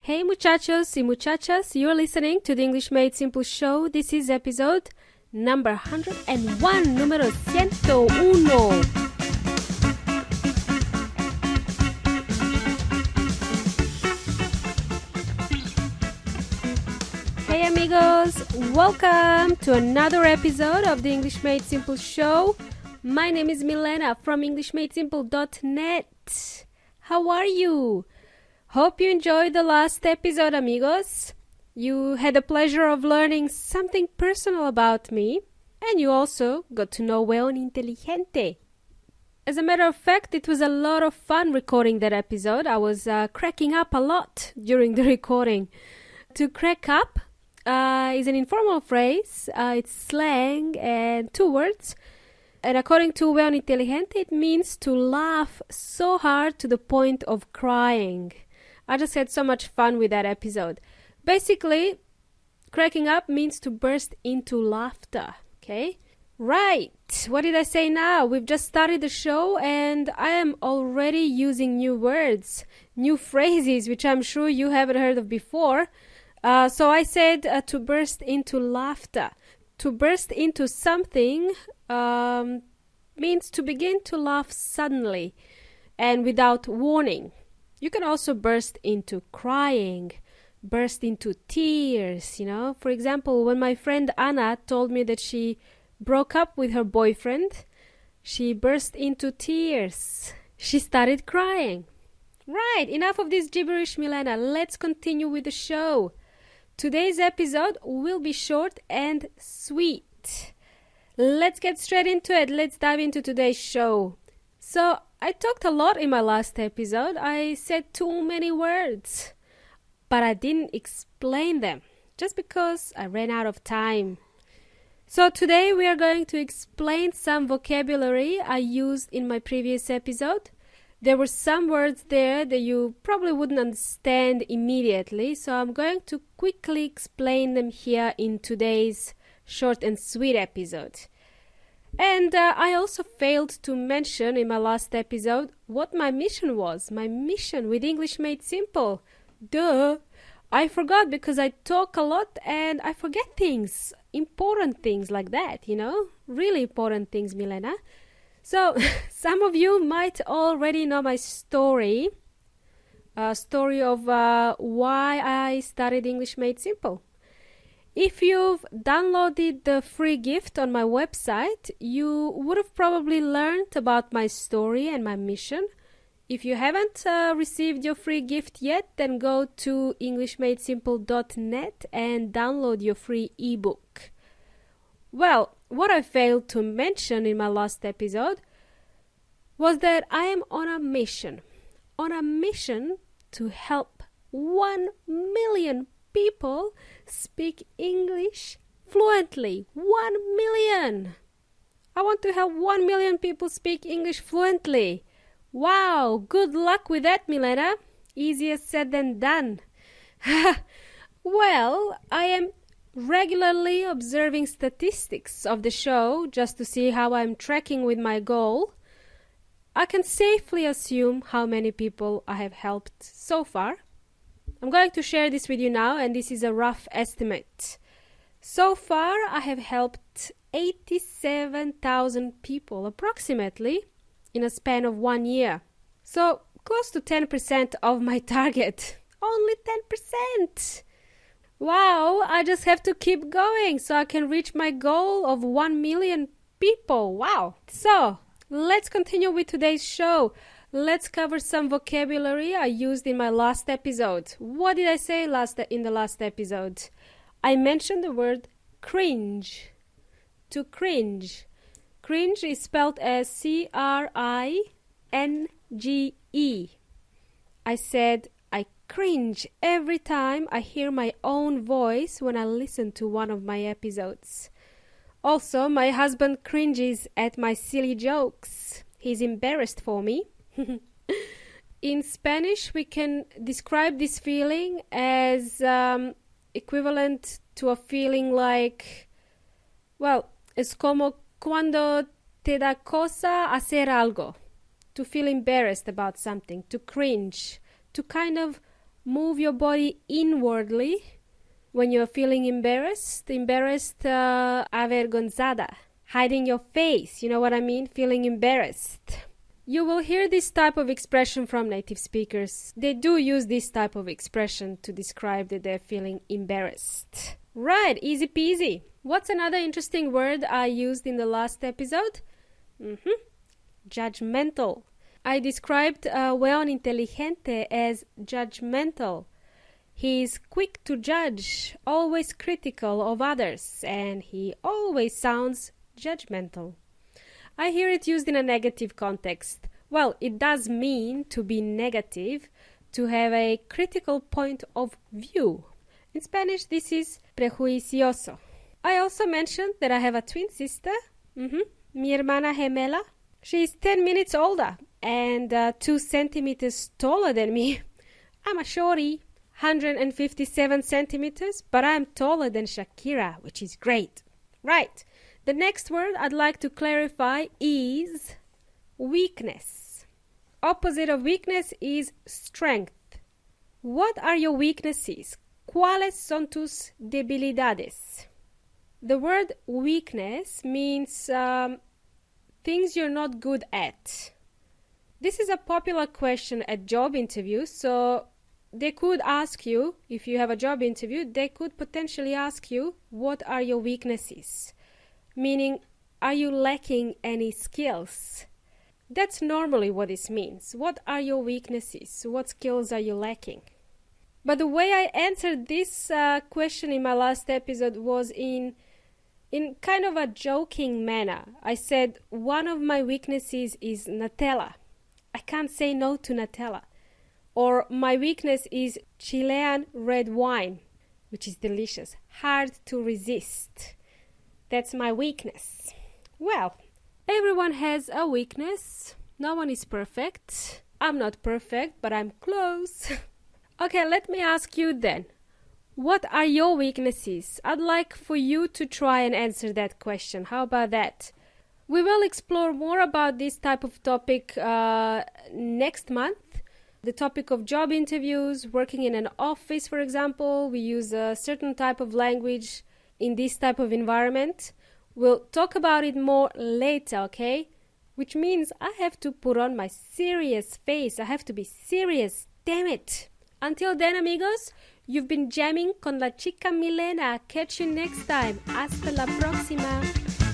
Hey muchachos y muchachas, you're listening to the English Made Simple show. This is episode number 101, número 101. Hey amigos, welcome to another episode of the English Made Simple show. My name is Milena from EnglishMadeSimple.net. How are you? Hope you enjoyed the last episode, amigos. You had the pleasure of learning something personal about me, and you also got to know Weon Inteligente. As a matter of fact, it was a lot of fun recording that episode. I was cracking up a lot during the recording. To crack up is an informal phrase. It's slang and two words. And according to Weon Inteligente, it means to laugh so hard to the point of crying. I just had so much fun with that episode. Basically, cracking up means to burst into laughter, okay? Right, what did I say now? We've just started the show and I am already using new words, new phrases, which I'm sure you haven't heard of before. So I said to burst into laughter. To burst into something means to begin to laugh suddenly and without warning. You can also burst into crying, burst into tears, you know. For example, when my friend Anna told me that she broke up with her boyfriend, she burst into tears. She started crying. Right, enough of this gibberish, Milena. Let's continue with the show. Today's episode will be short and sweet. Let's get straight into it. Let's dive into today's show. So, I talked a lot in my last episode. I said too many words, but I didn't explain them just because I ran out of time. So today we are going to explain some vocabulary I used in my previous episode. There were some words there that you probably wouldn't understand immediately, so I'm going to quickly explain them here in today's short and sweet episode. And I also failed to mention in my last episode what my mission was. My mission with English Made Simple. Duh! I forgot because I talk a lot and I forget things. Important things like that, you know? Really important things, Milena. So, some of you might already know my story. Story of why I started English Made Simple. If you've downloaded the free gift on my website, you would have probably learned about my story and my mission. If you haven't received your free gift yet, then go to EnglishMadeSimple.net and download your free eBook. Well, what I failed to mention in my last episode was that I am on a mission to help 1 million people speak English fluently. 1 million! I want to help 1 million people speak English fluently. Wow, good luck with that, Milena. Easier said than done. Well, I am regularly observing statistics of the show just to see how I'm tracking with my goal. I can safely assume how many people I have helped so far. I'm going to share this with you now, and this is a rough estimate. So far, I have helped 87,000 people, approximately, in a span of 1 year. So, close to 10% of my target. Only 10%! Wow, I just have to keep going so I can reach my goal of 1 million people. Wow! So, let's continue with today's show. Let's cover some vocabulary I used in my last episode. What did I say in the last episode? I mentioned the word cringe. To cringe. Cringe is spelled as C-R-I-N-G-E. I said I cringe every time I hear my own voice when I listen to one of my episodes. Also, my husband cringes at my silly jokes. He's embarrassed for me. In Spanish, we can describe this feeling as equivalent to a feeling like, well, es como cuando te da cosa hacer algo. To feel embarrassed about something, to cringe, to kind of move your body inwardly when you're feeling embarrassed. Avergonzada. Hiding your face, you know what I mean? Feeling embarrassed. You will hear this type of expression from native speakers. They do use this type of expression to describe that they're feeling embarrassed. Right, easy peasy. What's another interesting word I used in the last episode? Judgmental. I described Weon Inteligente as judgmental. He is quick to judge, always critical of others, and he always sounds judgmental. I hear it used in a negative context. Well, it does mean to be negative, to have a critical point of view. In Spanish, this is prejuicioso. I also mentioned that I have a twin sister, mi hermana gemela. She is 10 minutes older and 2 centimeters taller than me. I'm a shorty, 157 centimeters, but I'm taller than Shakira, which is great. Right. The next word I'd like to clarify is weakness. Opposite of weakness is strength. What are your weaknesses? ¿Cuáles son tus debilidades? The word weakness means things you're not good at. This is a popular question at job interviews, so they could ask you, if you have a job interview, they could potentially ask you, what are your weaknesses? Meaning, are you lacking any skills? That's normally what this means. What are your weaknesses? What skills are you lacking? But the way I answered this question in my last episode was in kind of a joking manner. I said, one of my weaknesses is Nutella. I can't say no to Nutella. Or my weakness is Chilean red wine, which is delicious, hard to resist. That's my weakness. Well, everyone has a weakness. No one is perfect. I'm not perfect, but I'm close. Okay, let me ask you then. What are your weaknesses? I'd like for you to try and answer that question. How about that? We will explore more about this type of topic next month. The topic of job interviews, working in an office, for example. We use a certain type of language in this type of environment. We'll talk about it more later, okay? Which means I have to put on my serious face. I have to be serious. Damn it. Until then, amigos, you've been jamming con la chica Milena. Catch you next time. Hasta la próxima.